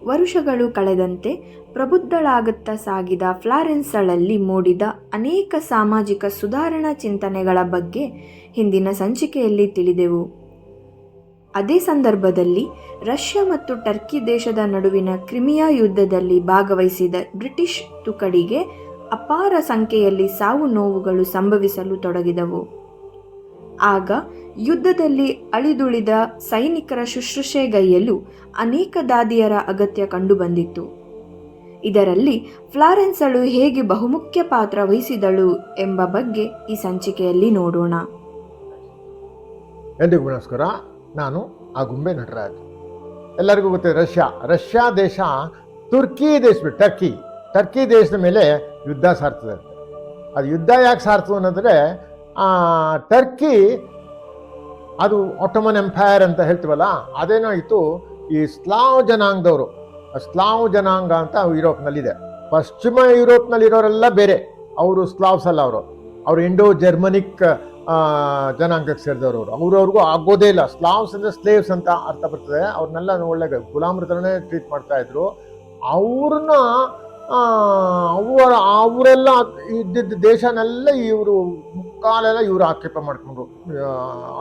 ವರುಷಗಳು ಕಳೆದಂತೆ ಪ್ರಬುದ್ಧಳಾಗುತ್ತಾ ಸಾಗಿದ ಫ್ಲಾರೆನ್ಸಳಲ್ಲಿ ಮೂಡಿದ ಅನೇಕ ಸಾಮಾಜಿಕ ಸುಧಾರಣಾ ಚಿಂತನೆಗಳ ಬಗ್ಗೆ ಹಿಂದಿನ ಸಂಚಿಕೆಯಲ್ಲಿ ತಿಳಿದೆವು. ಅದೇ ಸಂದರ್ಭದಲ್ಲಿ ರಷ್ಯಾ ಮತ್ತು ಟರ್ಕಿ ದೇಶದ ನಡುವಿನ ಕ್ರಿಮಿಯಾ ಯುದ್ಧದಲ್ಲಿ ಭಾಗವಹಿಸಿದ ಬ್ರಿಟಿಷ್ ತುಕಡಿಗೆ ಅಪಾರ ಸಂಖ್ಯೆಯಲ್ಲಿ ಸಾವು ನೋವುಗಳು ಸಂಭವಿಸಲು ತೊಡಗಿದವು. ಆಗ ಯುದ್ಧದಲ್ಲಿ ಅಳಿದುಳಿದ ಸೈನಿಕರ ಶುಶ್ರೂಷೆಗೈಯಲು ಅನೇಕ ದಾದಿಯರ ಅಗತ್ಯ ಕಂಡುಬಂದಿತ್ತು. ಇದರಲ್ಲಿ ಫ್ಲಾರೆನ್ಸಳು ಹೇಗೆ ಬಹುಮುಖ್ಯ ಪಾತ್ರ ವಹಿಸಿದಳು ಎಂಬ ಬಗ್ಗೆ ಈ ಸಂಚಿಕೆಯಲ್ಲಿ ನೋಡೋಣ. ಎಲ್ರಿಗೂ ನಮಸ್ಕಾರ. ನಾನು ಆಗುಂಬೆ ನಟರಾಜ್. ಎಲ್ಲರಿಗೂ ಗೊತ್ತಿದೆ, ರಷ್ಯಾ ದೇಶ ಟರ್ಕಿ ದೇಶದ ಮೇಲೆ ಯುದ್ಧ ಸಾರ್ತದೆ. ಅದು ಯುದ್ಧ ಯಾಕೆ ಸಾರ್ತದೆ ಅನ್ನೋದ್ರೆ, ಟರ್ಕಿ ಅದು ಆಟೋಮನ್ ಎಂಪೈರ್ ಅಂತ ಹೇಳ್ತೀವಲ್ಲ, ಅದೇನಾಯಿತು, ಈ ಸ್ಲಾವ್ ಜನಾಂಗದವರು, ಸ್ಲಾವ್ ಜನಾಂಗ ಅಂತ ಯುರೋಪ್ನಲ್ಲಿದೆ. ಪಶ್ಚಿಮ ಯುರೋಪ್ನಲ್ಲಿರೋರೆಲ್ಲ ಬೇರೆ, ಅವರು ಸ್ಲಾವ್ಸ್ ಅಲ್ಲ, ಅವರು ಇಂಡೋ ಜರ್ಮನಿಕ್ ಜನಾಂಗಕ್ಕೆ ಸೇರಿದವರು. ಅವ್ರವ್ರಿಗೂ ಆಗೋದೇ ಇಲ್ಲ. ಸ್ಲಾವ್ಸ್ ಅಂದರೆ ಸ್ಲೇವ್ಸ್ ಅಂತ ಅರ್ಥ ಬರ್ತದೆ. ಅವ್ರನ್ನೆಲ್ಲ ಒಳ್ಳೆ ಗುಲಾಮರ ಥರನೇ ಟ್ರೀಟ್ ಮಾಡ್ತಾ ಇದ್ರು. ಅವ್ರನ್ನ ಅವರೆಲ್ಲ ಇದ್ದಿದ್ದ ದೇಶನೆಲ್ಲ ಇವರು ಮುಕ್ಕಾಲೆಲ್ಲ ಇವರು ಆಕ್ಷೇಪ ಮಾಡ್ಕೊಂಡ್ರು.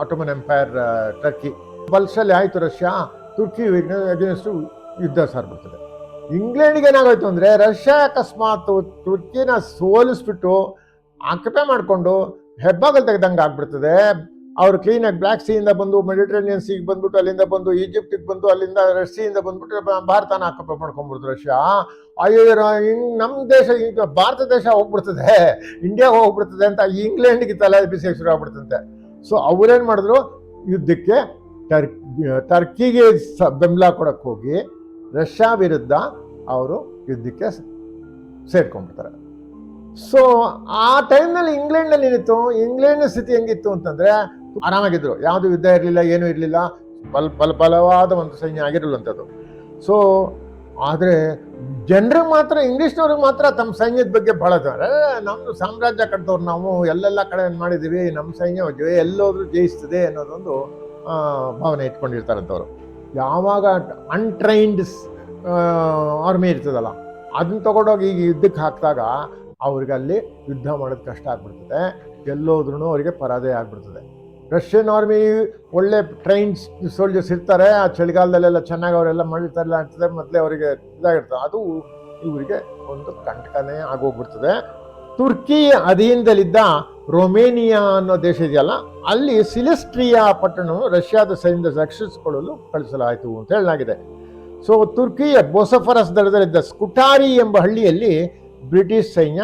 ಆಟೋಮನ್ ಎಂಪೈರ್ ಟರ್ಕಿ ಬಲ್ಸಲ್ಲಿ ಆಯಿತು. ರಷ್ಯಾ ತುರ್ಕಿ ಅಗೇನ್ಸ್ಟು ಯುದ್ಧ ಸಾರ್ಬಿಡ್ತದೆ. ಇಂಗ್ಲೆಂಡ್ಗೆ ಏನಾಗೋಯ್ತು ಅಂದರೆ, ರಷ್ಯಾ ಅಕಸ್ಮಾತ್ ತುರ್ಕಿನ ಸೋಲಿಸ್ಬಿಟ್ಟು ಆಕ್ಯುಪೈ ಮಾಡಿಕೊಂಡು ಹೆಬ್ಬಾಗಲ್ ತೆಗೆದಂಗೆ ಆಗ್ಬಿಡ್ತದೆ. ಅವರು ಕ್ಲೀನಾಗಿ ಬ್ಲ್ಯಾಕ್ ಸೀಯಿಂದ ಬಂದು ಮೆಡಿಟರೇನಿಯನ್ ಸೀಗೆ ಬಂದ್ಬಿಟ್ಟು, ಅಲ್ಲಿಂದ ಬಂದು ಈಜಿಪ್ಟಿಗೆ ಬಂದು, ಅಲ್ಲಿಂದ ರೆಡ್ ಸೀಯಿಂದ ಬಂದ್ಬಿಟ್ಟು ಭಾರತನ ಆಕ್ಯುಪೈ ಮಾಡ್ಕೊಂಡ್ಬಿಡ್ತು ರಷ್ಯಾ. ಅಯ್ಯೋ, ನಮ್ಮ ದೇಶ ಈಗ ಭಾರತ ದೇಶ ಹೋಗ್ಬಿಡ್ತದೆ, ಇಂಡಿಯಾ ಹೋಗ್ಬಿಡ್ತದೆ ಅಂತ ಇಂಗ್ಲೆಂಡ್ಗೆ ತಲೆ ಬಿಸಿ ಶುರು ಆಗ್ಬಿಡ್ತಂತೆ. ಸೊ ಅವ್ರೇನು ಮಾಡಿದ್ರು, ಯುದ್ಧಕ್ಕೆ ಟರ್ಕಿಗೆ ಬೆಂಬಲ ಕೊಡಕ್ಕೆ ಹೋಗಿ ರಷ್ಯಾ ವಿರುದ್ಧ ಅವರು ಯುದ್ಧಕ್ಕೆ ಸೇರ್ಕೊಂಡ್ಬಿಡ್ತಾರೆ. ಸೊ ಆ ಟೈಮ್ನಲ್ಲಿ ಇಂಗ್ಲೆಂಡ್ನಲ್ಲಿ ಏನಿತ್ತು, ಇಂಗ್ಲೆಂಡ್ನ ಸ್ಥಿತಿ ಹೆಂಗಿತ್ತು ಅಂತಂದರೆ, ಆರಾಮಾಗಿದ್ರು, ಯಾವುದು ಯುದ್ಧ ಇರಲಿಲ್ಲ, ಏನೂ ಇರಲಿಲ್ಲ, ಬಲವಾದ ಒಂದು ಸೈನ್ಯ ಆಗಿರಲಿಲ್ಲಂಥದ್ದು. ಸೊ ಆದರೆ ಜನರಿಗೆ ಮಾತ್ರ, ಇಂಗ್ಲೀಷ್ನವ್ರಿಗೆ ಮಾತ್ರ ತಮ್ಮ ಸೈನ್ಯದ ಬಗ್ಗೆ ಭಾಳ ನಮ್ಮದು ಸಾಮ್ರಾಜ್ಯ ಕಟ್ಟಿದವ್ರು ನಾವು, ಎಲ್ಲೆಲ್ಲ ಕಡೆ ಮಾಡಿದ್ದೀವಿ, ನಮ್ಮ ಸೈನ್ಯ ಎಲ್ಲೋದ್ರೂ ಜಯಿಸ್ತದೆ ಅನ್ನೋದೊಂದು ಭಾವನೆ ಇಟ್ಕೊಂಡಿರ್ತಾರಂಥವ್ರು. ಯಾವಾಗ ಅನ್ಟ್ರೈನ್ಡ್ ಆರ್ಮಿ ಇರ್ತದಲ್ಲ, ಅದನ್ನ ತಗೊಂಡೋಗಿ ಈಗ ಯುದ್ಧಕ್ಕೆ ಹಾಕಿದಾಗ ಅವ್ರಿಗೆ ಅಲ್ಲಿ ಯುದ್ಧ ಮಾಡೋದು ಕಷ್ಟ ಆಗ್ಬಿಡ್ತದೆ. ಎಲ್ಲೋದ್ರೂ ಅವರಿಗೆ ಪರಾಜಯ ಆಗ್ಬಿಡ್ತದೆ. ರಷ್ಯನ್ ಆರ್ಮಿ ಒಳ್ಳೆ ಟ್ರೈನ್ಸ್ ಸೋಲ್ಜರ್ಸ್ ಇರ್ತಾರೆ, ಆ ಚಳಿಗಾಲದಲ್ಲೆಲ್ಲ ಚೆನ್ನಾಗಿ ಅವರೆಲ್ಲ ಮಾಡಿರ್ತಾರಲ್ಲ ಆಗ್ತದೆ, ಮೊದಲೇ ಅವರಿಗೆ ಇದಾಗಿರ್ತದೆ. ಅದು ಇವರಿಗೆ ಒಂದು ಕಂಟಕನೇ ಆಗೋಗ್ಬಿಡ್ತದೆ. ತುರ್ಕಿ ಅಧೀನದಲ್ಲಿದ್ದ ರೊಮೇನಿಯಾ ಅನ್ನೋ ದೇಶ ಇದೆಯಲ್ಲ, ಅಲ್ಲಿ ಸಿಲಿಸ್ಟ್ರಿಯಾ ಪಟ್ಟಣವನ್ನು ರಷ್ಯಾದ ಸೈನ್ಯದ ರಕ್ಷಿಸಿಕೊಳ್ಳಲು ಕಳಿಸಲಾಯಿತು ಅಂತ ಹೇಳಲಾಗಿದೆ. ಸೊ ತುರ್ಕಿಯ ಬೊಸಫರಸ್ ದಡದಲ್ಲಿದ್ದ ಸ್ಕುಟಾರಿ ಎಂಬ ಹಳ್ಳಿಯಲ್ಲಿ ಬ್ರಿಟಿಷ್ ಸೈನ್ಯ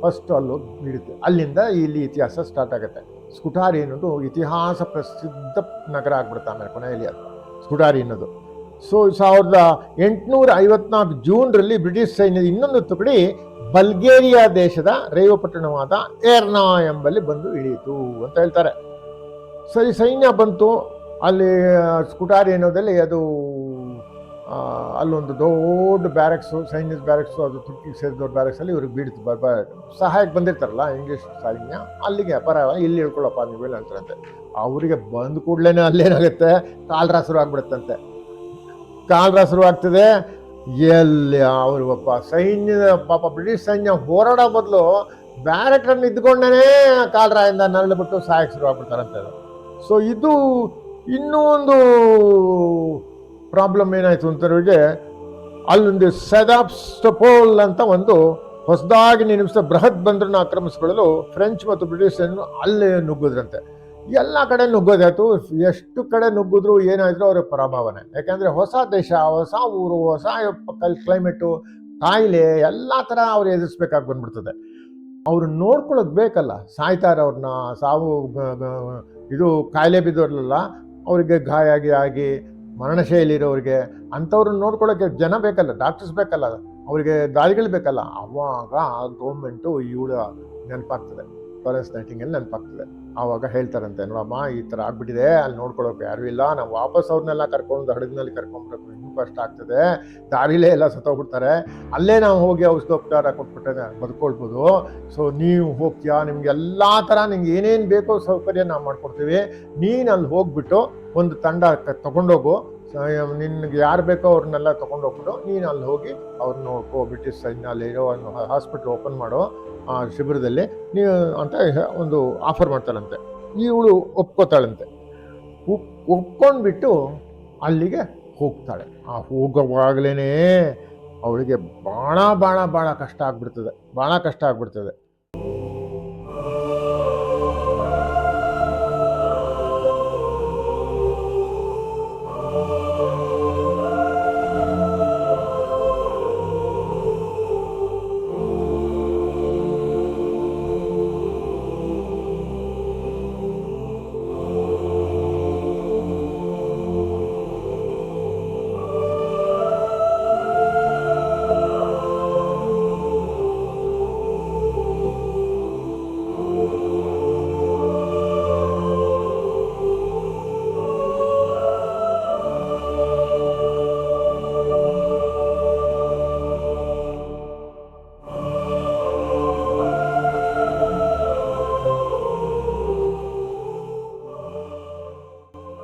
ಫಸ್ಟ್ ಅಲ್ಲೂ ನೀಡುತ್ತೆ. ಅಲ್ಲಿಂದ ಇಲ್ಲಿ ಇತಿಹಾಸ ಸ್ಟಾರ್ಟ್ ಆಗುತ್ತೆ. ಸ್ಕುಟಾರಿ ಅನ್ನೋದು ಇತಿಹಾಸ ಪ್ರಸಿದ್ಧ ನಗರ ಆಗ್ಬಿಡುತ್ತೆ ಆಮೇಲೆ ಕೊನೆಯಲ್ಲಿ ಅದು ಸ್ಕುಟಾರಿ ಅನ್ನೋದು. ಸೊ 1854 ಜೂನ್ರಲ್ಲಿ ಬ್ರಿಟಿಷ್ ಸೈನ್ಯದ ಇನ್ನೊಂದು ತುಕಡಿ ಬಲ್ಗೇರಿಯಾ ದೇಶದ ರೈವಪಟ್ಟಣವಾದ ಏರ್ನಾ ಎಂಬಲ್ಲಿ ಬಂದು ಇಳಿಯಿತು ಅಂತ ಹೇಳ್ತಾರೆ. ಸರಿ, ಸೈನ್ಯ ಬಂತು ಅಲ್ಲಿ ಸ್ಕುಟಾರಿ ಅನ್ನೋದಲ್ಲಿ. ಅದು ಅಲ್ಲೊಂದು ದೊಡ್ಡ ಬ್ಯಾರಕ್ಸು, ಸೈನ್ಯದ ಬ್ಯಾರಕ್ಸು, ಅದು ತುರ್ಕಿಗೆ ಸೇರಿದವ್ರ ಬ್ಯಾರಕ್ಸಲ್ಲಿ ಇವ್ರಿಗೆ ಬೀಳ್ತು. ಸಹಾಯಕ್ಕೆ ಬಂದಿರ್ತಾರಲ್ಲ ಇಂಗ್ಲೀಷ್ ಸೈನ್ಯ, ಅಲ್ಲಿಗೆ ಇಲ್ಲಿ ಹೇಳ್ಕೊಳ್ಳಪ್ಪ ನೀವೆಲ್ಲ ಅಂತಾರಂತೆ. ಅವರಿಗೆ ಬಂದ ಕೂಡಲೇ ಅಲ್ಲೇನಾಗುತ್ತೆ, ಕಾಲ್ರಾ ಶುರು ಆಗ್ಬಿಡುತ್ತಂತೆ. ಕಾಲ್ರಾ ಶುರು ಆಗ್ತದೆ. ಎಲ್ಲಿ ಅವರು ಸೈನ್ಯದ ಬ್ರಿಟಿಷ್ ಸೈನ್ಯ ಹೋರಾಡೋ ಬದಲು ಬ್ಯಾರಕ್ರನ್ನು ಇದ್ಕೊಂಡೇ ಕಾಲ್ರಾಯಿಂದ ನರಳಿಬಿಟ್ಟು ಸಹಾಯಕ್ಕೆ ಶುರು ಆಗ್ಬಿಡ್ತಾರಂತೆ. ಸೊ ಇದು ಇನ್ನೂ ಒಂದು ಪ್ರಾಬ್ಲಮ್ ಏನಾಯಿತು ಅಂತವ್ರಿಗೆ, ಅಲ್ಲೊಂದು ಸೆದಾಪ್ಸ್ಟೋಪೋಲ್ ಅಂತ ಒಂದು ಹೊಸದಾಗಿ ನಿರ್ಮಿಸಿದ ಬೃಹತ್ ಬಂದರನ್ನು ಆಕ್ರಮಿಸಿಕೊಳ್ಳಲು ಫ್ರೆಂಚ್ ಮತ್ತು ಬ್ರಿಟಿಷ್ ಅಲ್ಲೇ ನುಗ್ಗಿದ್ರಂತೆ. ಎಲ್ಲ ಕಡೆ ನುಗ್ಗೋದಾಯ್ತು. ಎಷ್ಟು ಕಡೆ ನುಗ್ಗಿದ್ರು ಏನಾಯಿದ್ರು ಅವ್ರ ಪರಾಭವನೆ. ಯಾಕೆಂದರೆ ಹೊಸ ದೇಶ, ಹೊಸ ಊರು, ಹೊಸ ಕ್ಲೈಮೇಟು, ಕಾಯಿಲೆ ಎಲ್ಲ ಥರ ಅವ್ರು ಎದುರಿಸ್ಬೇಕಾಗಿ ಬಂದ್ಬಿಡ್ತದೆ. ಅವ್ರು ನೋಡ್ಕೊಳ್ಳೋದು ಬೇಕಲ್ಲ, ಸಾಯ್ತಾರೆ ಅವ್ರನ್ನ, ಸಾವು ಇದು ಕಾಯಿಲೆ ಬಿದ್ದವ್ರಲ್ಲ, ಅವರಿಗೆ ಗಾಯ ಆಗಿ ಮರಣಶೈಲಿರೋರಿಗೆ ಅಂಥವ್ರನ್ನ ನೋಡ್ಕೊಳ್ಳೋಕ್ಕೆ ಜನ ಬೇಕಲ್ಲ, ಡಾಕ್ಟರ್ಸ್ ಬೇಕಲ್ಲ, ಅವರಿಗೆ ದಾರಿಗಳು ಬೇಕಲ್ಲ. ಆವಾಗ ಗೌರ್ಮೆಂಟು ಇವಳ ನೆನಪಾಗ್ತದೆ, ಫ್ಲಾರೆನ್ಸ್ ನೈಟಿಂಗೇಲ್ ನೆನಪಾಗ್ತದೆ. ಆವಾಗ ಹೇಳ್ತಾರಂತೆ, ನೋಡಮ್ಮ ಈ ಥರ ಆಗ್ಬಿಟ್ಟಿದೆ, ಅಲ್ಲಿ ನೋಡ್ಕೊಳ್ಳೋಕೆ ಯಾರೂ ಇಲ್ಲ, ನಾವು ವಾಪಸ್ ಅವ್ರನ್ನೆಲ್ಲ ಕರ್ಕೊಂಡು ಹಡಗಿನಲ್ಲಿ ಕರ್ಕೊಂಡ್ಬರ್ಬೇಕು, ಇನ್ನೂ ಕಷ್ಟ ಆಗ್ತದೆ, ದಾರಿಲೇ ಎಲ್ಲ ಸತ್ತೋಗ್ಬಿಡ್ತಾರೆ, ಅಲ್ಲೇ ನಾವು ಹೋಗಿ ಔಷಧೋಪಚಾರ ಕೊಟ್ಬಿಟ್ಟೆ ಬದುಕೊಳ್ಬೋದು. ಸೊ ನೀವು ಹೋಗ್ತೀಯಾ, ನಿಮ್ಗೆ ಎಲ್ಲ ಥರ ನಿಮ್ಗೆ ಏನೇನು ಬೇಕೋ ಸೌಕರ್ಯ ನಾವು ಮಾಡ್ಕೊಡ್ತೀವಿ, ನೀನು ಅಲ್ಲಿ ಹೋಗ್ಬಿಟ್ಟು ಒಂದು ತಂಡ ತಗೊಂಡೋಗು, ನಿನ್ಗೆ ಯಾರು ಬೇಕೋ ಅವ್ರನ್ನೆಲ್ಲ ತೊಗೊಂಡು ಹೋಗ್ಬಿಟ್ಟು ನೀನು ಅಲ್ಲಿ ಹೋಗಿ ಅವ್ರನ್ನ ನೋಡ್ಕೋ, ಬ್ರಿಟಿಷ್ ಸೈನ್ಯ ಅಲ್ಲಿರೋ ಹಾಸ್ಪಿಟ್ಲ್ ಓಪನ್ ಮಾಡೋ ಆ ಶಿಬಿರದಲ್ಲಿ ನೀವು ಅಂತ ಒಂದು ಆಫರ್ ಮಾಡ್ತಾಳಂತೆ. ಇವಳು ಒಪ್ಕೋತಾಳಂತೆ. ಒಪ್ಕೊಂಡ್ಬಿಟ್ಟು ಅಲ್ಲಿಗೆ ಹೋಗ್ತಾಳೆ. ಆ ಹೋಗುವಾಗಲೇ ಅವಳಿಗೆ ಭಾಳ ಕಷ್ಟ ಆಗ್ಬಿಡ್ತದೆ.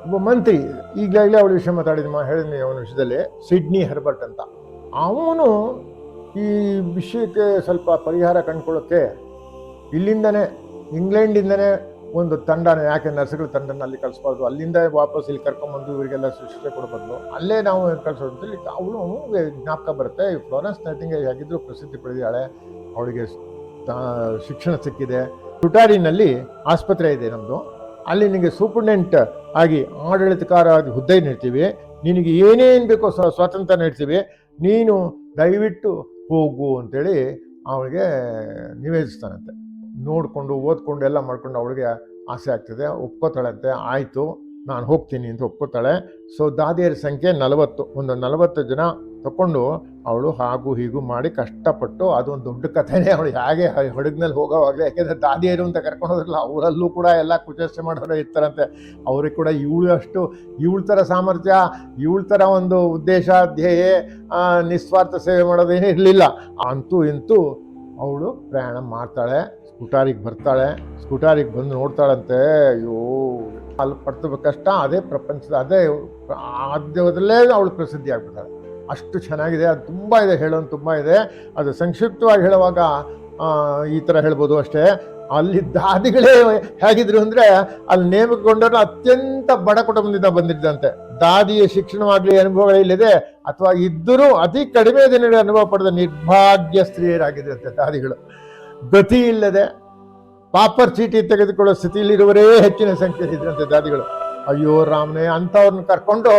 ಒಬ್ಬ ಮಂತ್ರಿ, ಈಗಲೇ ಅವಳ ವಿಷಯ ಹೇಳಿದ್ನಿ ಅವನ ವಿಷಯದಲ್ಲಿ, ಸಿಡ್ನಿ ಹರ್ಬರ್ಟ್ ಅಂತ. ಅವನು ಈ ವಿಷಯಕ್ಕೆ ಸ್ವಲ್ಪ ಪರಿಹಾರ ಕಂಡುಕೊಳ್ಳೋಕ್ಕೆ ಇಂಗ್ಲೆಂಡಿಂದನೇ ಒಂದು ತಂಡನ, ಯಾಕೆ ನರ್ಸ್ಗಳ ತಂಡನ ಅಲ್ಲಿ ಕಳಿಸ್ಬಾರ್ದು, ಅಲ್ಲಿಂದ ವಾಪಸ್ ಇಲ್ಲಿ ಕರ್ಕೊಂಬಂದು ಇವರಿಗೆಲ್ಲ ಶಿಕ್ಷೆ ಕೊಡಬಾರ್ದು, ಅಲ್ಲೇ ನಾವು ಕಳಿಸೋದು ಅಂತೇಳಿ ಅವಳು ಜ್ಞಾಪಕ ಬರುತ್ತೆ. ಫ್ಲೋರೆನ್ಸ್ ನೈಟಿಂಗೇಲ್ ಹೇಗಿದ್ರು ಪ್ರಸಿದ್ಧಿ ಪಡೆದಿದ್ದಾಳೆ, ಅವಳಿಗೆ ಶಿಕ್ಷಣ ಸಿಕ್ಕಿದೆ. ಟುಟಾರಿನಲ್ಲಿ ಆಸ್ಪತ್ರೆ ಇದೆ ನಮ್ಮದು, ಅಲ್ಲಿ ನಿನಗೆ ಸೂಪರ್ಡೆಂಟ್ ಆಗಿ ಆಡಳಿತಕಾರ ಹುದ್ದೆ ನೀಡ್ತೀವಿ, ನಿನಗೆ ಏನೇನು ಬೇಕೋ ಸ್ವಾತಂತ್ರ್ಯ ನೀಡ್ತೀವಿ, ನೀನು ದಯವಿಟ್ಟು ಹೋಗು ಅಂತೇಳಿ ಅವಳಿಗೆ ನಿವೇದಿಸ್ತಾನಂತೆ. ನೋಡಿಕೊಂಡು ಓದ್ಕೊಂಡು ಎಲ್ಲ ಮಾಡ್ಕೊಂಡು ಅವಳಿಗೆ ಆಸೆ ಆಗ್ತದೆ, ಒಪ್ಕೋತಾಳಂತೆ. ಆಯಿತು ನಾನು ಹೋಗ್ತೀನಿ ಅಂತ ಒಪ್ಕೋತಾಳೆ. ಸೊ ದಾದಿಯರ ಸಂಖ್ಯೆ 40 ಜನ ತಗೊಂಡು ಅವಳು ಹಾಗೂ ಹೀಗೂ ಮಾಡಿ ಕಷ್ಟಪಟ್ಟು, ಅದೊಂದು ದೊಡ್ಡ ಕಥೆನೇ. ಅವಳು ಹೇಗೆ ಹಡಗಿನಲ್ಲಿ ಹೋಗೋವಾಗಲೇ, ಯಾಕೆಂದರೆ ದಾದಿಯರು ಅಂತ ಕರ್ಕೊಂಡು ಹೋದ್ರಲ್ಲ, ಅವರಲ್ಲೂ ಕೂಡ ಎಲ್ಲ ಕುಚೇಷ್ಟೆ ಮಾಡೋರು ಇರ್ತಾರಂತೆ. ಅವ್ರಿಗೆ ಕೂಡ ಇವಳ ಥರ ಸಾಮರ್ಥ್ಯ, ಇವಳ ಥರ ಒಂದು ಉದ್ದೇಶ, ಧ್ಯೇಯ, ನಿಸ್ವಾರ್ಥ ಸೇವೆ ಮಾಡೋದೇನೇ ಇರಲಿಲ್ಲ. ಅಂತೂ ಇಂತೂ ಅವಳು ಪ್ರಯಾಣ ಮಾಡ್ತಾಳೆ, ಸ್ಕೂಟಾರಿಗೆ ಬರ್ತಾಳೆ. ಸ್ಕೂಟಾರಿಗೆ ಬಂದು ನೋಡ್ತಾಳಂತೆ, ಅಯ್ಯೋ ಅಲ್ಲಿ ಪಡ್ತದ ಕಷ್ಟ, ಅದೇ ಪ್ರಪಂಚದ ಅದೇ ಆದ್ಯದಲ್ಲೇ ಅವಳು ಪ್ರಸಿದ್ಧಿ ಆಗ್ಬಿಡ್ತಾಳೆ. ಅಷ್ಟು ಚೆನ್ನಾಗಿದೆ, ಅದು ತುಂಬ ಇದೆ, ಹೇಳೋದು ತುಂಬ ಇದೆ. ಅದು ಸಂಕ್ಷಿಪ್ತವಾಗಿ ಹೇಳುವಾಗ ಈ ಥರ ಹೇಳ್ಬೋದು ಅಷ್ಟೇ. ಅಲ್ಲಿ ದಾದಿಗಳೇ ಹೇಗಿದ್ರು ಅಂದರೆ, ಅಲ್ಲಿ ನೇಮಕಗೊಂಡವ್ರು ಅತ್ಯಂತ ಬಡ ಕುಟುಂಬದಿಂದ ಬಂದಿದ್ದಂತೆ. ದಾದಿಯ ಶಿಕ್ಷಣವಾಗಲಿ ಅನುಭವಗಳಿಲ್ಲದೆ ಅಥವಾ ಇದ್ದರೂ ಅತಿ ಕಡಿಮೆ ದಿನಗಳ ಅನುಭವ ಪಡೆದ ನಿರ್ಭಾಗ್ಯ ಸ್ತ್ರೀಯರಾಗಿದ್ದಂತೆ ದಾದಿಗಳು. ಗತಿ ಇಲ್ಲದೆ ಪಾಪರ್ ಚೀಟಿ ತೆಗೆದುಕೊಳ್ಳೋ ಸ್ಥಿತಿಯಲ್ಲಿರುವರೇ ಹೆಚ್ಚಿನ ಸಂಖ್ಯೆ ಇದ್ರಂತೆ ದಾದಿಗಳು. ಅಯ್ಯೋ ರಾಮನೇ, ಅಂಥವ್ರನ್ನ ಕರ್ಕೊಂಡು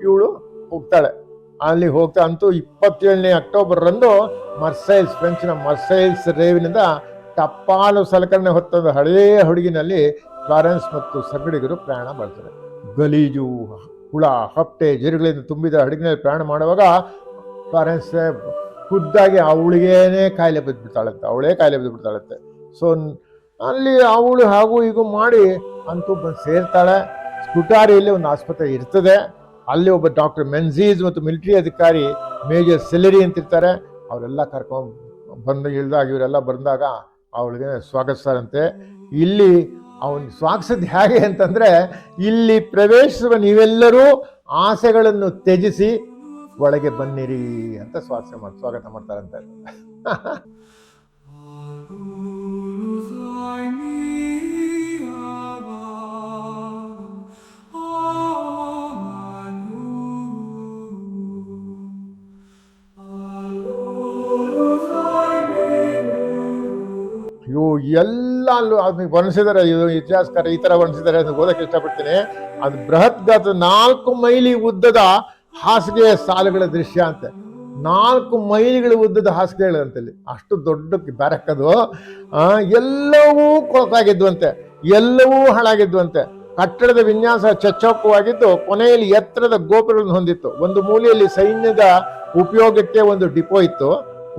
ಇವಳು ಹೋಗ್ತಾಳೆ. ಅಲ್ಲಿ ಹೋಗ್ತಾ ಅಂತೂ 27ನೇ ಅಕ್ಟೋಬರ್ರಂದು ಫ್ರೆಂಚ್ನ ಮರ್ಸೈಲ್ಸ್ ರೇವಿನಿಂದ ಟಪಾಲು ಸಲಕರಣೆ ಹೊತ್ತದ ಹಳೇ ಹಡಗಿನಲ್ಲಿ ಫ್ಲಾರೆನ್ಸ್ ಮತ್ತು ಸಂಗಡಿಗರು ಪ್ರಯಾಣ ಮಾಡ್ತಾರೆ. ಗಲೀಜು, ಹುಳ, ಹಪ್ಪೆ, ಜೀರುಗಳಿಂದ ತುಂಬಿದ ಹಡಗಿನಲ್ಲಿ ಪ್ರಯಾಣ ಮಾಡುವಾಗ ಫ್ಲಾರೆನ್ಸ್ ಖುದ್ದಾಗಿ ಅವಳಿಗೇನೆ ಕಾಯಿಲೆ ಬಿದ್ದುಬಿಡ್ತಾಳಂತೆ. ಸೊ ಅಲ್ಲಿ ಅವಳು ಹಾಗೂ ಹೀಗೂ ಮಾಡಿ ಅಂತೂ ಬಂದು ಸೇರ್ತಾಳೆ. ಸ್ಕುಟಾರಿಯಲ್ಲಿ ಒಂದು ಆಸ್ಪತ್ರೆ ಇರ್ತದೆ. ಅಲ್ಲಿ ಒಬ್ಬ ಡಾಕ್ಟರ್ ಮೆನ್ಝೀಸ್ ಮತ್ತು ಮಿಲಿಟರಿ ಅಧಿಕಾರಿ ಮೇಜರ್ ಸೆಲೆರಿ ಅಂತಿರ್ತಾರೆ. ಅವರೆಲ್ಲ ಬಂದು ಇಳಿದಾಗ ಇವರೆಲ್ಲ ಬಂದಾಗ ಅವಳಿಗೆ ಸ್ವಾಗತಿಸ್ತಾರಂತೆ. ಇಲ್ಲಿ ಅವನು ಸ್ವಾಗತಿಸಿದ ಹೇಗೆ ಅಂತಂದರೆ, ಇಲ್ಲಿ ಪ್ರವೇಶಿಸುವ ನೀವೆಲ್ಲರೂ ಆಸೆಗಳನ್ನು ತ್ಯಜಿಸಿ ಒಳಗೆ ಬನ್ನಿರಿ ಅಂತ ಸ್ವಾಗತ ಮಾಡ್ತಾರಂತೆ. ಎಲ್ಲ ಅದನ್ನ ವರ್ಣಿಸಿದ್ದಾರೆ, ಇತಿಹಾಸಕಾರ ಈ ಥರ ವರ್ಣಿಸಿದ್ದಾರೆ ಅಂತ ಓದಕ್ಕೆ ಇಷ್ಟಪಡ್ತೀನಿ. ಅದು ಬೃಹತ್ ಗಾತ್ರದ 4 ಮೈಲಿ ಉದ್ದದ ಹಾಸಿಗೆಯ ಸಾಲುಗಳ ದೃಶ್ಯ ಅಂತೆ. 4 ಮೈಲಿಗಳ ಉದ್ದದ ಹಾಸಿಗೆಗಳಂತಲ್ಲಿ, ಅಷ್ಟು ದೊಡ್ಡ ಬ್ಯಾರಕ್ ಅದು. ಎಲ್ಲವೂ ಕೊಳತಾಗಿದ್ವಂತೆ, ಎಲ್ಲವೂ ಹಾಳಾಗಿದ್ವಂತೆ. ಕಟ್ಟಡದ ವಿನ್ಯಾಸ ಚಚ್ಚೌಕವಾಗಿದ್ದು ಕೊನೆಯಲ್ಲಿ ಎತ್ತರದ ಗೋಪುರಗಳನ್ನು ಹೊಂದಿತ್ತು. ಒಂದು ಮೂಲೆಯಲ್ಲಿ ಸೈನ್ಯದ ಉಪಯೋಗಕ್ಕೆ ಒಂದು ಡಿಪೋ ಇತ್ತು.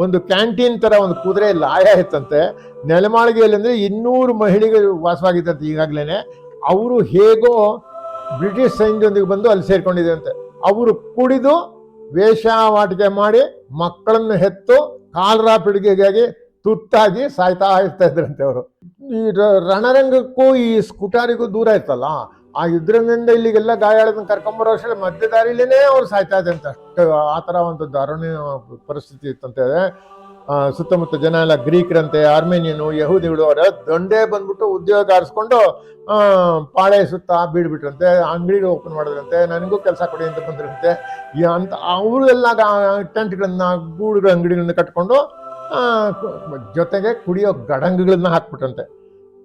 ಒಂದು ಕ್ಯಾಂಟೀನ್ ತರ ಒಂದು ಕುದುರೆ ಲಾಯ ಇತ್ತಂತೆ. ನೆಲಮಾಳಿಗೆಯಲ್ಲಿ ಅಂದರೆ 200 ಮಹಿಳೆಗಳು ವಾಸವಾಗಿದ್ದಂತೆ ಈಗಾಗಲೇ. ಅವರು ಹೇಗೋ ಬ್ರಿಟಿಷ್ ಸೈನ್ಯದೊಂದಿಗೆ ಬಂದು ಅಲ್ಲಿ ಸೇರ್ಕೊಂಡಿದ್ದಂತೆ. ಅವರು ಕುಡಿದು ವೇಷವಾಟಿಕೆ ಮಾಡಿ ಮಕ್ಕಳನ್ನು ಹೆತ್ತು ಕಾಲರಾ ಪಿಡುಗೆಗಾಗಿ ತುತ್ತಾಗಿ ಸಾಯ್ತಾ ಇರ್ತಾ ಇದ್ರಂತೆ ಅವರು. ಈ ರಣರಂಗಕ್ಕೂ ಈ ಸ್ಕುಟಾರಿಗೂ ದೂರ ಇರ್ತಲ್ಲ, ಆ ಯುದ್ಧದಿಂದ ಇಲ್ಲಿಗೆಲ್ಲ ಗಾಯಾಳದನ್ನ ಕರ್ಕೊಂಬರೋ ಅಷ್ಟೇ ಮಧ್ಯ ದಾರಿಲೇನೆ ಅವ್ರು ಸಾಯ್ತಾ ಇದೆ ಅಂತ, ಅಷ್ಟು ಆ ಥರ ಒಂದು ದಾರುಣ್ಯ ಪರಿಸ್ಥಿತಿ ಇತ್ತಂತೆ. ಸುತ್ತಮುತ್ತ ಜನ ಎಲ್ಲ ಗ್ರೀಕರಂತೆ, ಆರ್ಮೇನಿಯನು, ಯಹೂದಿಗಳು ಅವರ ದಂಡೇ ಬಂದ್ಬಿಟ್ಟು ಉದ್ಯೋಗ ಆರಿಸ್ಕೊಂಡು ಪಾಳೆ ಸುತ್ತ ಬೀಡ್ಬಿಟ್ರಂತೆ, ಅಂಗಡಿ ಓಪನ್ ಮಾಡಿದ್ರಂತೆ, ನನಗೂ ಕೆಲಸ ಕೊಡಿ ಅಂತ ಬಂದ್ರಂತೆ ಅಂತ. ಅವರು ಎಲ್ಲ ಟೆಂಟ್ಗಳನ್ನ, ಗೂಡುಗಳ ಅಂಗಡಿಗಳನ್ನ ಕಟ್ಕೊಂಡು ಜೊತೆಗೆ ಕುಡಿಯೋ ಗಡಂಗುಗಳನ್ನ ಹಾಕ್ಬಿಟ್ರಂತೆ.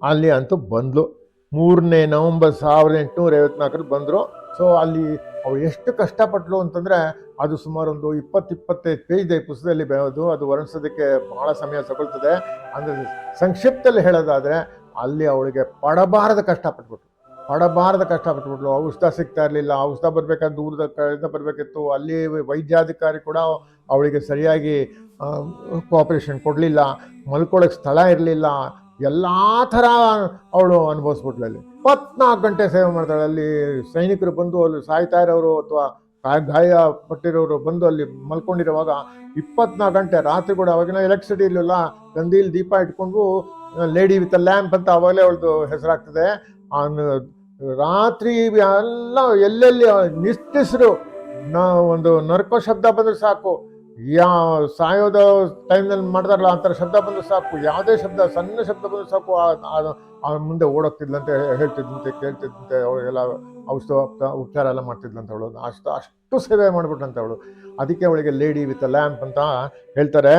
ಅಲ್ಲಿ ಅಂತೂ ಬಂದ್ಲು 3 ನವೆಂಬರ್ 1854 ಬಂದರು. ಸೊ ಅಲ್ಲಿ ಅವ್ರು ಎಷ್ಟು ಕಷ್ಟಪಟ್ಲು ಅಂತಂದರೆ, ಅದು ಸುಮಾರು ಒಂದು 20-25 ಪೇಜ್ ಪುಸ್ತಕದಲ್ಲಿ ಬೆಳೆದು ಅದು ವರ್ಣಿಸೋದಕ್ಕೆ ಬಹಳ ಸಮಯ ತಗೊಳ್ತದೆ. ಅಂದರೆ ಸಂಕ್ಷಿಪ್ತಲ್ಲಿ ಹೇಳೋದಾದರೆ, ಅಲ್ಲಿ ಅವಳಿಗೆ ಪಡಬಾರದ ಕಷ್ಟಪಟ್ಬಿಟ್ಲು. ಔಷಧ ಸಿಗ್ತಾ ಇರಲಿಲ್ಲ, ಔಷಧ ಬರಬೇಕಾದ್ರೆ ದೂರದ ಕಡೆಯಿಂದ ಬರಬೇಕಿತ್ತು. ಅಲ್ಲಿ ವೈದ್ಯಾಧಿಕಾರಿ ಕೂಡ ಅವಳಿಗೆ ಸರಿಯಾಗಿ ಕೋಆಪರೇಷನ್ ಕೊಡಲಿಲ್ಲ, ಮಲ್ಕೊಳ್ಳೋಕೆ ಸ್ಥಳ ಇರಲಿಲ್ಲ, ಎಲ್ಲ ಥರ ಅವಳು ಅನುಭವಿಸ್ಬಿಟ್ಲು. ಅಲ್ಲಿ 24 ಗಂಟೆ ಸೇವೆ ಮಾಡ್ತಾಳೆ. ಅಲ್ಲಿ ಸೈನಿಕರು ಬಂದು ಅಲ್ಲಿ ಸಾಯ್ತಾ ಇರೋರು ಅಥವಾ ಗಾಯ ಪಟ್ಟಿರೋರು ಬಂದು ಅಲ್ಲಿ ಮಲ್ಕೊಂಡಿರುವಾಗ 24 ಗಂಟೆ ರಾತ್ರಿ ಕೂಡ, ಅವಾಗಿನ ಎಲೆಕ್ಟ್ರಿಸಿಟಿ ಇರಲಿಲ್ಲ, ಗಂಧೀಲ್ ದೀಪ ಇಟ್ಕೊಂಡು ಲೇಡಿ ವಿತ್ ಅ ಲ್ಯಾಂಪ್ ಅಂತ ಅವಾಗಲೇ ಅವಳದು ಹೆಸರಾಗ್ತದೆ. ರಾತ್ರಿ ಎಲ್ಲ ಎಲ್ಲೆಲ್ಲಿ ನಿಷ್ಠಿಸರು ಒಂದು ನರ್ಕೋ ಶಬ್ದ ಬಂದ್ರೆ ಸಾಕು, ಸಾಯೋದ ಟೈಮ್ನಲ್ಲಿ ಮಾಡ್ತಾರಲ್ಲ ಆ ಥರ ಶಬ್ದ ಬಂದ್ರೆ ಸಾಕು, ಯಾವುದೇ ಶಬ್ದ, ಸಣ್ಣ ಶಬ್ದ ಬಂದ್ರೆ ಸಾಕು, ಮುಂದೆ ಓಡೋಗ್ತಿದ್ಲಂತೆ, ಹೇಳ್ತಿದ್ದಂತೆ, ಕೇಳ್ತಿದ್ದಂತೆ, ಅವಳಿಗೆಲ್ಲ ಔಷಧ ಉಪಚಾರ ಎಲ್ಲ ಮಾಡ್ತಿದ್ಲಂತ ಅವಳು. ಅಷ್ಟು ಸೇವೆ ಮಾಡ್ಬಿಟ್ಟಂತೆ ಅವಳು. ಅದಕ್ಕೆ ಅವಳಿಗೆ ಲೇಡಿ ವಿತ್ ಅ ಲ್ಯಾಂಪ್ ಅಂತ ಹೇಳ್ತಾರೆ.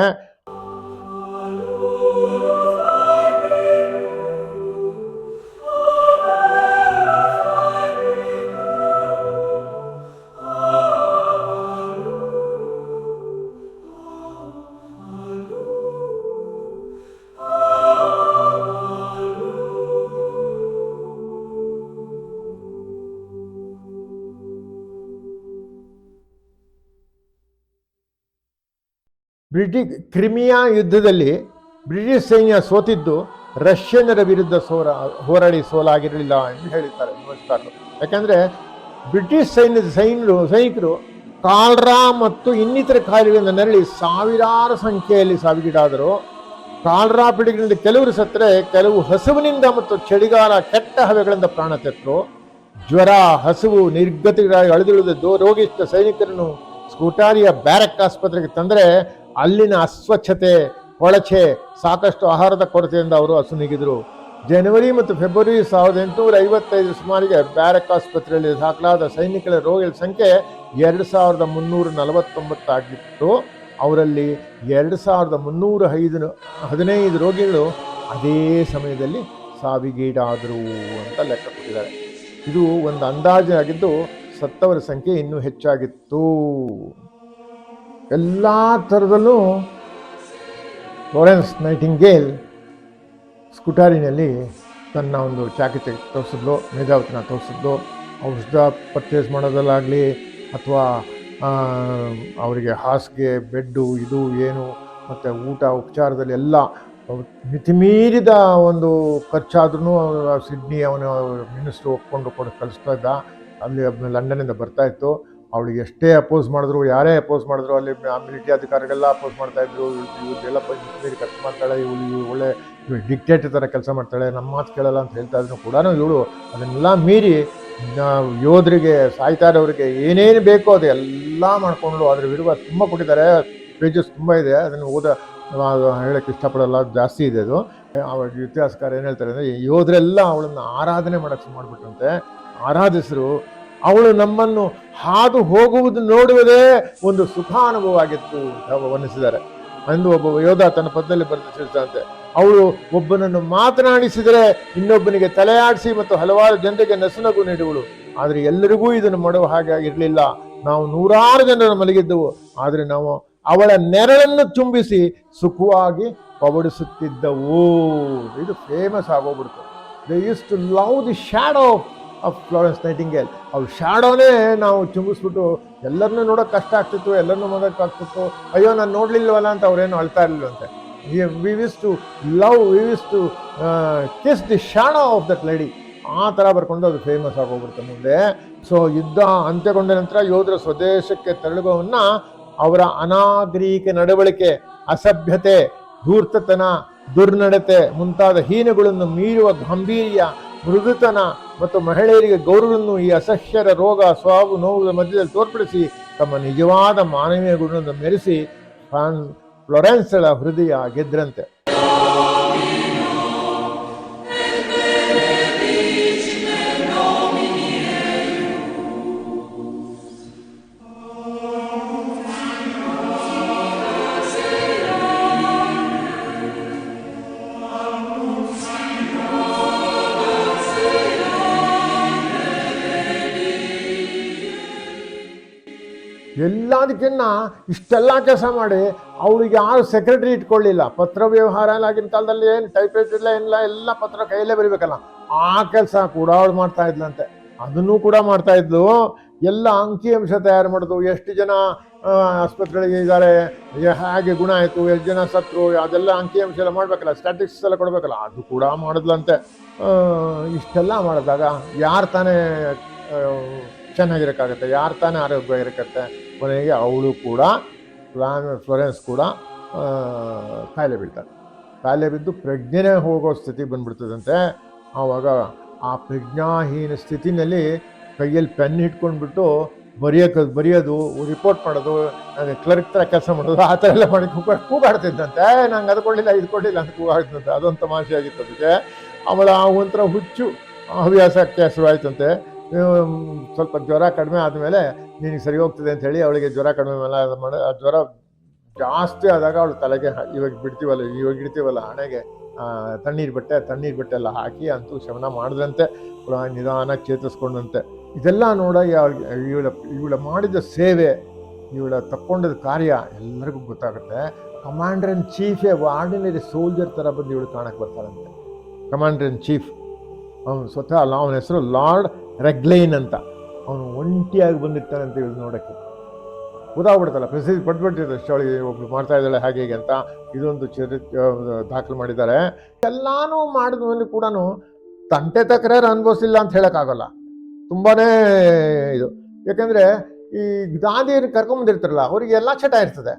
ಕ್ರಿಮಿಯಾ ಯುದ್ಧದಲ್ಲಿ ಬ್ರಿಟಿಷ್ ಸೈನ್ಯ ಸೋತಿದ್ದು ರಷ್ಯನ್ನರ ವಿರುದ್ಧ ಹೋರಾಡಿ ಸೋಲಾಗಿರಲಿಲ್ಲ ಎಂದು ಹೇಳಿದ್ದಾರೆ ವಿಮರ್ಶಕರು. ಯಾಕಂದರೆ ಬ್ರಿಟಿಷ್ ಸೈನಿಕರು ಕಾಲ್ರಾ ಮತ್ತು ಇನ್ನಿತರ ಕಾಯಿಲೆಗಳಿಂದ ನರಳಿ ಸಾವಿರಾರು ಸಂಖ್ಯೆಯಲ್ಲಿ ಸಾವಿಗೀಡಾದರು. ಕಾಲ್ರಾ ಪಿಡುಗಿನಿಂದ ಕೆಲವರು ಸತ್ತರೆ, ಕೆಲವು ಹಸುವಿನಿಂದ ಮತ್ತು ಚಳಿಗಾಲ ಕೆಟ್ಟ ಹವೆಗಳಿಂದ ಪ್ರಾಣ ತೆತ್ತರು. ಜ್ವರ, ಹಸುವು, ನಿರ್ಗತಿಗಳಾಗಿ ಅಳೆದುಳಿದ ರೋಗಿಷ್ಠ ಸೈನಿಕರನ್ನು ಸ್ಕೂಟಾರಿಯ ಬ್ಯಾರಕ್ ಆಸ್ಪತ್ರೆಗೆ ತಂದರೆ ಅಲ್ಲಿನ ಅಸ್ವಚ್ಛತೆ, ಕೊಳಚೆ, ಸಾಕಷ್ಟು ಆಹಾರದ ಕೊರತೆಯಿಂದ ಅವರು ಅಸುನೀಗಿದರು. ಜನವರಿ ಮತ್ತು ಫೆಬ್ರವರಿ 1855 ಸುಮಾರಿಗೆ ಬ್ಯಾರಕ್ ಆಸ್ಪತ್ರೆಯಲ್ಲಿ ದಾಖಲಾದ ಸೈನಿಕರ ರೋಗಿಗಳ ಸಂಖ್ಯೆ 2349 ಆಗಿತ್ತು. ಅವರಲ್ಲಿ 2315 ರೋಗಿಗಳು ಅದೇ ಸಮಯದಲ್ಲಿ ಸಾವಿಗೀಡಾದರು ಅಂತ ಲೆಕ್ಕ ಕೊಟ್ಟಿದ್ದಾರೆ. ಇದು ಒಂದು ಅಂದಾಜಾಗಿದ್ದು ಸತ್ತವರ ಸಂಖ್ಯೆ ಇನ್ನೂ ಹೆಚ್ಚಾಗಿತ್ತು. ಎಲ್ಲ ಥರದಲ್ಲೂ ಫ್ಲೋರೆನ್ಸ್ ನೈಟಿಂಗೇಲ್ ಸ್ಕೂಟಾರಿನಲ್ಲಿ ತನ್ನ ಒಂದು ಚಾಕಚಕ್ಯ ತೋರಿಸಿದ್ಲು, ಮೇಧಾವಿತನ ತೋರಿಸಿದ್ಲು. ಔಷಧ ಪರ್ಚೇಸ್ ಮಾಡೋದಲ್ಲಾಗಲಿ ಅಥವಾ ಅವರಿಗೆ ಹಾಸಿಗೆ, ಬೆಡ್ಡು, ಇದು ಏನು ಮತ್ತು ಊಟ ಉಪಚಾರದಲ್ಲಿ ಎಲ್ಲ ಮಿತಿಮೀರಿದ ಒಂದು ಖರ್ಚಾದ್ರೂ ಸಿಡ್ನಿ ಅವನ ಮಿನಿಸ್ಟ್ರು ಒಪ್ಕೊಂಡು ಕಳಿಸ್ತಾ ಇದ್ದ. ಅಲ್ಲಿ ಲಂಡನ್ನಿಂದ ಬರ್ತಾಯಿತ್ತು. ಅವಳಿಗೆ ಎಷ್ಟೇ ಅಪೋಸ್ ಮಾಡಿದ್ರು, ಯಾರೇ ಅಪೋಸ್ ಮಾಡಿದ್ರು, ಅಲ್ಲಿ ಮಿಲಿಟರಿ ಅಧಿಕಾರಿಗಳೆಲ್ಲ ಅಪೋಸ್ ಮಾಡ್ತಾಯಿದ್ರು. ಇವರಿಗೆಲ್ಲ ಮೀರಿ ಖರ್ಚು ಮಾಡ್ತಾಳೆ, ಇವಳು ಒಳ್ಳೆ ಡಿಕ್ಟೇಟರ್ ಥರ ಕೆಲಸ ಮಾಡ್ತಾಳೆ, ನಮ್ಮ ಮಾತು ಕೇಳಲ್ಲ ಅಂತ ಹೇಳ್ತಾ ಇದ್ರು ಕೂಡ ಇವಳು ಅದನ್ನೆಲ್ಲ ಮೀರಿ ಯೋಧರಿಗೆ, ಸಾಯ್ತಾ ಇರೋರಿಗೆ ಏನೇನು ಬೇಕೋ ಅದು ಎಲ್ಲ ಮಾಡಿಕೊಂಡು ಅದ್ರ ವಿರುದ್ಧ ತುಂಬ ಕೊಟ್ಟಿದ್ದಾರೆ. ಪೇಜಸ್ ತುಂಬ ಇದೆ, ಅದನ್ನು ಹೇಳೋಕ್ಕೆ ಇಷ್ಟಪಡಲ್ಲ, ಜಾಸ್ತಿ ಇದೆ ಅದು. ಅವರ ಇತಿಹಾಸಕಾರ ಏನು ಹೇಳ್ತಾರೆ ಅಂದರೆ, ಯೋಧರೆಲ್ಲ ಅವಳನ್ನು ಆರಾಧನೆ ಮಾಡೋಕ್ಕೆ ಮಾಡಿಬಿಟ್ಟಂತೆ, ಆರಾಧಿಸರು. ಅವಳು ನಮ್ಮನ್ನು ಹಾದು ಹೋಗುವುದು ನೋಡುವುದೇ ಒಂದು ಸುಖಾನುಭವ ಆಗಿತ್ತು ಅಂತ ವರ್ಣಿಸಿದ್ದಾರೆ. ಅಂದು ಒಬ್ಬ ಯೋಧ ತನ್ನ ಪದದಲ್ಲಿ ಬರೆದಿರ್ತಾನಂತೆ, ಅವಳು ಒಬ್ಬನನ್ನು ಮಾತನಾಡಿಸಿದರೆ ಇನ್ನೊಬ್ಬನಿಗೆ ತಲೆಯಾಡಿಸಿ ಮತ್ತು ಹಲವಾರು ಜನರಿಗೆ ನಸುನಗು ನೀಡುವಳು. ಆದರೆ ಎಲ್ಲರಿಗೂ ಇದನ್ನು ಮಾಡುವ ಹಾಗೆ ಇರಲಿಲ್ಲ. ನಾವು 100 ಜನರು ಮಲಗಿದ್ದೆವು, ಆದರೆ ನಾವು ಅವಳ ನೆರಳನ್ನು ಚುಂಬಿಸಿ ಸುಖವಾಗಿ ಪವಡಿಸುತ್ತಿದ್ದವು. ಇದು ಫೇಮಸ್ ಆಗೋಗ್ಬಿಡ್ತು. They use to love the shadow of Florence Nightingale. ಅವ್ರ ಶ್ಯಾಡೋನೇ ನಾವು ಚುಂಬಿಸ್ಬಿಟ್ಟು ಎಲ್ಲರನ್ನೂ ನೋಡೋಕೆ ಕಷ್ಟ ಆಗ್ತಿತ್ತು, ಎಲ್ಲರನ್ನೂ ನೋಡೋಕ್ಕಾಗ್ತಿತ್ತು. ಅಯ್ಯೋ ನಾನು ನೋಡಲಿಲ್ವಲ್ಲ ಅಂತ ಅವ್ರೇನು ಅಳ್ತಾ ಇರಲಿಲ್ವಂತೆ. We wish to love, we wish to kiss the shadow of that lady. ಆ ಥರ ಬರ್ಕೊಂಡು ಅದು ಫೇಮಸ್ ಆಗೋಗ್ಬಿಡುತ್ತೆ ಮುಂದೆ. ಸೊ ಯುದ್ಧ ಅಂತ್ಯಗೊಂಡ ನಂತರ ಯೋಧರ ಸ್ವದೇಶಕ್ಕೆ ತೆರಳುವವನ್ನ ಅವರ ಅನಾಗರಿಕ ನಡವಳಿಕೆ, ಅಸಭ್ಯತೆ, ಧೂರ್ತತನ, ದುರ್ನಡತೆ ಮುಂತಾದ ಹೀನಗಳನ್ನು ಮೀರುವ ಗಾಂಭೀರ್ಯ, ಮೃದುತನ ಮತ್ತು ಮಹಿಳೆಯರಿಗೆ ಗೌರವವನ್ನು ಈ ಅಸಹ್ಯರ ರೋಗ ಸಾವು ನೋವುಗಳ ಮಧ್ಯದಲ್ಲಿ ತೋರ್ಪಡಿಸಿ ತಮ್ಮ ನಿಜವಾದ ಮಾನವೀಯ ಗುಣವನ್ನು ಮೆರೆಸಿ ಫ್ಲೋರೆನ್ಸ್ಳ ಹೃದಯ ಗೆದ್ರಂತೆ. ಎಲ್ಲದಕ್ಕಿನ್ನ ಇಷ್ಟೆಲ್ಲ ಕೆಲಸ ಮಾಡಿ ಅವಳಿಗೆ ಯಾರು ಸೆಕ್ರೆಟರಿ ಇಟ್ಕೊಳ್ಳಿಲ್ಲ. ಪತ್ರ ವ್ಯವಹಾರ ಎಲ್ಲ ಆಗಿನ ಕಾಲದಲ್ಲಿ ಏನು ಟೈಪ್ರೈಟ್ ಇಲ್ಲ ಏನಿಲ್ಲ, ಎಲ್ಲ ಪತ್ರ ಕೈಯಲ್ಲೇ ಬರೀಬೇಕಲ್ಲ, ಆ ಕೆಲಸ ಕೂಡ ಅವಳು ಮಾಡ್ತಾ ಇದ್ಲಂತೆ. ಅದನ್ನು ಕೂಡ ಮಾಡ್ತಾ ಇದ್ಲು. ಎಲ್ಲ ಅಂಕಿಅಂಶ ತಯಾರು ಮಾಡೋದು, ಎಷ್ಟು ಜನ ಆಸ್ಪತ್ರೆಗಳಿಗೆ ಇದ್ದಾರೆ, ಹೇಗೆ ಗುಣ ಆಯಿತು, ಎಷ್ಟು ಜನ ಸತ್ರು, ಅದೆಲ್ಲ ಅಂಕಿಅಂಶ ಎಲ್ಲ ಮಾಡಬೇಕಲ್ಲ, ಸ್ಟ್ಯಾಟಿಸ್ಟಿಕ್ಸ್ ಎಲ್ಲ ಕೊಡಬೇಕಲ್ಲ, ಅದು ಕೂಡ ಮಾಡಿದ್ಲಂತೆ. ಇಷ್ಟೆಲ್ಲ ಮಾಡಿದಾಗ ಯಾರು ತಾನೇ ಚೆನ್ನಾಗಿರೋಕ್ಕಾಗತ್ತೆ, ಯಾರು ತಾನೇ ಆರೋಗ್ಯ ಇರೋಕ್ಕತ್ತೆ? ಕೊನೆಗೆ ಅವಳು ಕೂಡ ಫ್ಲೋರೆನ್ಸ್ ಕೂಡ ಕಾಯಿಲೆ ಬೀಳ್ತಾರೆ. ಕಾಯಿಲೆ ಬಿದ್ದು ಪ್ರಜ್ಞೆನೇ ಹೋಗೋ ಸ್ಥಿತಿ ಬಂದ್ಬಿಡ್ತದಂತೆ. ಆವಾಗ ಆ ಪ್ರಜ್ಞಾಹೀನ ಸ್ಥಿತಿನಲ್ಲಿ ಕೈಯಲ್ಲಿ ಪೆನ್ ಇಟ್ಕೊಂಡ್ಬಿಟ್ಟು ಬರೆಯೋದು, ರಿಪೋರ್ಟ್ ಮಾಡೋದು, ಕ್ಲರ್ಕ್ ಥರ ಕೆಲಸ ಮಾಡೋದು, ಆ ಥರ ಎಲ್ಲ ಮಾಡಿ ಕೂಗಾಡ್ತಿದ್ದಂತೆ. ನಂಗೆ ಅದು ಕೊಡಲಿಲ್ಲ ಇದು ಕೊಡಲಿಲ್ಲ ಅಂತ ಕೂಗಾಡ್ತಿದ್ದಂತೆ. ಅದೊಂದು ತಮಾಷೆ ಆಗಿತ್ತು ಅದಕ್ಕೆ. ಅವಳ ಒಂಥರ ಹುಚ್ಚು ಹವ್ಯಾಸಕ್ಕೆ ಶುರುವಾಯ್ತಂತೆ. ಸ್ವಲ್ಪ ಜ್ವರ ಕಡಿಮೆ ಆದಮೇಲೆ ನಿನಗೆ ಸರಿ ಹೋಗ್ತದೆ ಅಂತ ಹೇಳಿ ಅವಳಿಗೆ ಜ್ವರ ಕಡಿಮೆ ಮೇಲೆ ಮಾಡಿ, ಆ ಜ್ವರ ಜಾಸ್ತಿ ಆದಾಗ ಅವಳು ತಲೆಗೆ ಇವಾಗ ಇಡ್ತೀವಲ್ಲ ಹಣೆಗೆ ತಣ್ಣೀರು ಬಟ್ಟೆ ಎಲ್ಲ ಹಾಕಿ ಅಂತೂ ಶಮನ ಮಾಡಿದಂತೆ, ನಿಧಾನ ಚೇತರಿಸ್ಕೊಂಡಂತೆ. ಇದೆಲ್ಲ ನೋಡ ಇವಳ ಮಾಡಿದ ಸೇವೆ, ಇವಳ ತಕ್ಕೊಂಡಿದ್ದ ಕಾರ್ಯ ಎಲ್ಲರಿಗೂ ಗೊತ್ತಾಗುತ್ತೆ. ಕಮಾಂಡರ್ ಇನ್ ಚೀಫೇ ಆರ್ಡಿನರಿ ಸೋಲ್ಜರ್ ಥರ ಬಂದು ಇವಳು ಕಾಣಕ್ಕೆ ಬರ್ತಾಳಂತೆ. ಕಮಾಂಡರ್ ಇನ್ ಚೀಫ್ ಅವನು ಸ್ವತಃ ಅಲ್ಲ, ಅವನ ಹೆಸರು ಲಾರ್ಡ್ ರೆಗ್ಲೈನ್ ಅಂತ. ಅವನು ಒಂಟಿಯಾಗಿ ಬಂದಿರ್ತಾನಂತ ಇವಳು ನೋಡೋಕ್ಕೆ. ಗೊತ್ತಾಗ್ಬಿಡ್ತಲ್ಲ, ಪ್ರಸಿದ್ಧಿ ಪಡ್ಬಿಟ್ಟಿರ್ತಾರೆ ಅವಳಿಗೆ ಒಬ್ಳು ಮಾಡ್ತಾ ಇದ್ದಾಳೆ ಹಾಗೆ ಹೀಗೆ ಅಂತ. ಇದೊಂದು ದಾಖಲು ಮಾಡಿದ್ದಾರೆ. ಎಲ್ಲಾನು ಮಾಡಿದ ಮೇಲೆ ಕೂಡ ತಂಟೆ ತಕರಾರು ಅನುಭವಿಸಿಲ್ಲ ಅಂತ ಹೇಳೋಕ್ಕಾಗಲ್ಲ. ತುಂಬಾ ಇದು. ಯಾಕಂದರೆ ಈ ದಾದಿಯರು ಕರ್ಕೊಂಬಂದಿರ್ತಾರಲ್ಲ, ಅವರಿಗೆ ಎಲ್ಲ ಚಟ ಇರ್ತದೆ.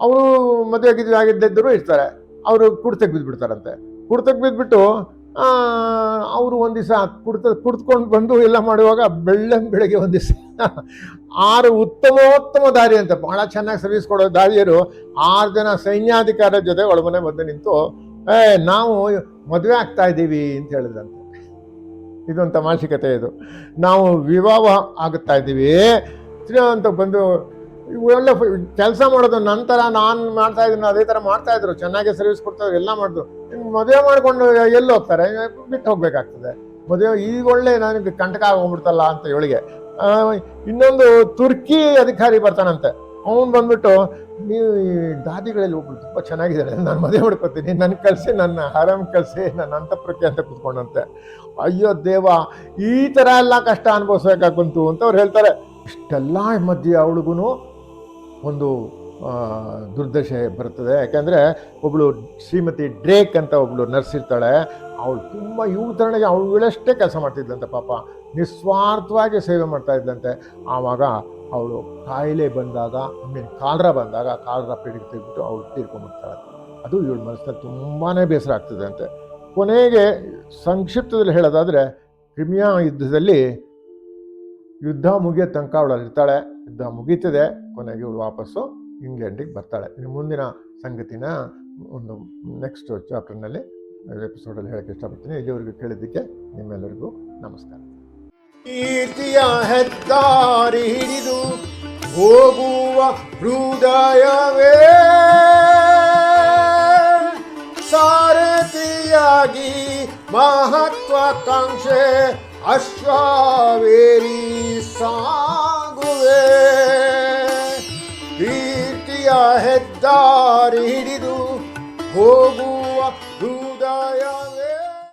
ಅವರು ಮದುವೆ ಆಗಿದ್ದರು ಇರ್ತಾರೆ, ಅವರು ಕುಡ್ತಕ್ಕೆ ಬಿದ್ದುಬಿಡ್ತಾರಂತೆ. ಕುಡ್ತಕ್ಕೆ ಬಿದ್ದುಬಿಟ್ಟು ಅವರು ಒಂದು ದಿವಸ ಕುಡ್ಕೊಂಡು ಬಂದು ಎಲ್ಲ ಮಾಡುವಾಗ ಬೆಳಗ್ಗೆ ಒಂದು ದಿವಸ 6 ಉತ್ತಮೋತ್ತಮ ದಾರಿ ಅಂತ ಭಾಳ ಚೆನ್ನಾಗಿ ಸರ್ವಿಸ್ ಕೊಡೋ ದಾರಿಯರು 6 ಜನ ಸೈನ್ಯಾಧಿಕಾರಿಯ ಜೊತೆ ಒಳಮನೆ ಬಂದು ನಿಂತು ನಾವು ಮದುವೆ ಆಗ್ತಾ ಇದ್ದೀವಿ ಅಂತ ಹೇಳಿದಂತೆ. ಇದೊಂದು ತಮಾಷಿಕತೆ. ಇದು ನಾವು ವಿವಾಹ ಆಗುತ್ತಾ ಇದ್ದೀವಿ ಅಂತ ಬಂದು ಒಳ್ಳೆ ಕೆಲಸ ಮಾಡೋದು. ನಂತರ ನಾನು ಮಾಡ್ತಾ ಇದ್ದೀನಿ ಅದೇ ಥರ ಮಾಡ್ತಾ ಇದ್ರು, ಚೆನ್ನಾಗಿ ಸರ್ವಿಸ್ ಕೊಡ್ತಾರೆ, ಎಲ್ಲ ಮಾಡಿದ್ರು. ಮದುವೆ ಮಾಡ್ಕೊಂಡು ಎಲ್ಲಿ ಹೋಗ್ತಾರೆ, ಬಿಟ್ಟು ಹೋಗ್ಬೇಕಾಗ್ತದೆ. ಮದುವೆ ಈಗ ಒಳ್ಳೆ ನನಗೆ ಕಂಟಕ ಆಗೋಗ್ಬಿಡ್ತಲ್ಲ ಅಂತ ಇವಳಿಗೆ. ಇನ್ನೊಂದು ತುರ್ಕಿ ಅಧಿಕಾರಿ ಬರ್ತಾನಂತೆ. ಅವನು ಬಂದ್ಬಿಟ್ಟು, ನೀವು ಈ ದಾದಿಗಳಲ್ಲಿ ಒಬ್ರು ತುಂಬ ಚೆನ್ನಾಗಿದ್ದಾರೆ, ನಾನು ಮದುವೆ ಮಾಡ್ಕೊತೀನಿ, ನನಗೆ ಕಳಿಸಿ, ನನ್ನ ಆರಾಮ್ ಕಳಿಸಿ, ನನ್ನ ಅಂತಃಪುರಕ್ಕೆ ಅಂತ ಕೂತ್ಕೊಂಡಂತೆ. ಅಯ್ಯೋ ದೇವ, ಈ ಥರ ಎಲ್ಲ ಕಷ್ಟ ಅನುಭವಿಸ್ಬೇಕಾಗಂತು ಅಂತ ಅವ್ರು ಹೇಳ್ತಾರೆ. ಇಷ್ಟೆಲ್ಲ ಮಧ್ಯೆ ಅವಳಿಗೂ ಒಂದು ದುರ್ದಶೆ ಬರ್ತದೆ. ಯಾಕೆಂದರೆ ಒಬ್ಬಳು ಶ್ರೀಮತಿ ಡ್ರೇಕ್ ಅಂತ ಒಬ್ಬಳು ನರ್ಸ್ ಇರ್ತಾಳೆ. ಅವಳು ತುಂಬ ಥರನಾಗಿ ಅವಳಷ್ಟೇ ಕೆಲಸ ಮಾಡ್ತಿದ್ಲಂತೆ. ಪಾಪ ನಿಸ್ವಾರ್ಥವಾಗಿ ಸೇವೆ ಮಾಡ್ತಾ ಇದ್ದಂತೆ. ಆವಾಗ ಅವಳು ಕಾಯಿಲೆ ಬಂದಾಗ, ಕಾಲರ ಪೀಡಿಗೆ ತೆಗೆದ್ಬಿಟ್ಟು ಅವಳು ತೀರ್ಕೊಂಡ್ಬಿಡ್ತಾಳೆ. ಅದು ಇವಳ ಮನಸ್ಸಿನಲ್ಲಿ ತುಂಬಾ ಬೇಸರ ಆಗ್ತದೆ ಅಂತೆ. ಕೊನೆಗೆ ಸಂಕ್ಷಿಪ್ತದಲ್ಲಿ ಹೇಳೋದಾದರೆ, ಕ್ರಿಮಿಯಾ ಯುದ್ಧದಲ್ಲಿ ಯುದ್ಧ ಮುಗಿಯೋ ತನಕ ಅವಳು ಇರ್ತಾಳೆ. ಯುದ್ಧ ಮುಗೀತದೆ, ಕೊನೆಗೆ ಇವಳು ವಾಪಸ್ಸು ಇಂಗ್ಲೆಂಡಿಗೆ ಬರ್ತಾಳೆ. ಇನ್ನು ಮುಂದಿನ ಸಂಗತಿನ ಒಂದು ನೆಕ್ಸ್ಟ್ ಚಾಪ್ಟರ್ನಲ್ಲಿ ಎಪಿಸೋಡಲ್ಲಿ ಹೇಳಕ್ಕೆ ಇಷ್ಟಪಡ್ತೀನಿ. ಇಲ್ಲಿವರೆಗೂ ಕೇಳಿದ್ದಕ್ಕೆ ನಿಮ್ಮೆಲ್ಲರಿಗೂ ನಮಸ್ಕಾರ. ಕೀರ್ತಿಯ ಹೆದ್ದಾರಿ ಹಿಡಿದು ಹೋಗುವ ಹೃದಯವೇ ಸಾರಥಿಯಾಗಿ ಮಹತ್ವಾಕಾಂಕ್ಷೆ ಅಶ್ವಾವೇರಿ ಸಾಗುವೆ. ಕೀರ್ತಿಯ ಹೆದ್ದಾರಿ ಹಿಡಿದು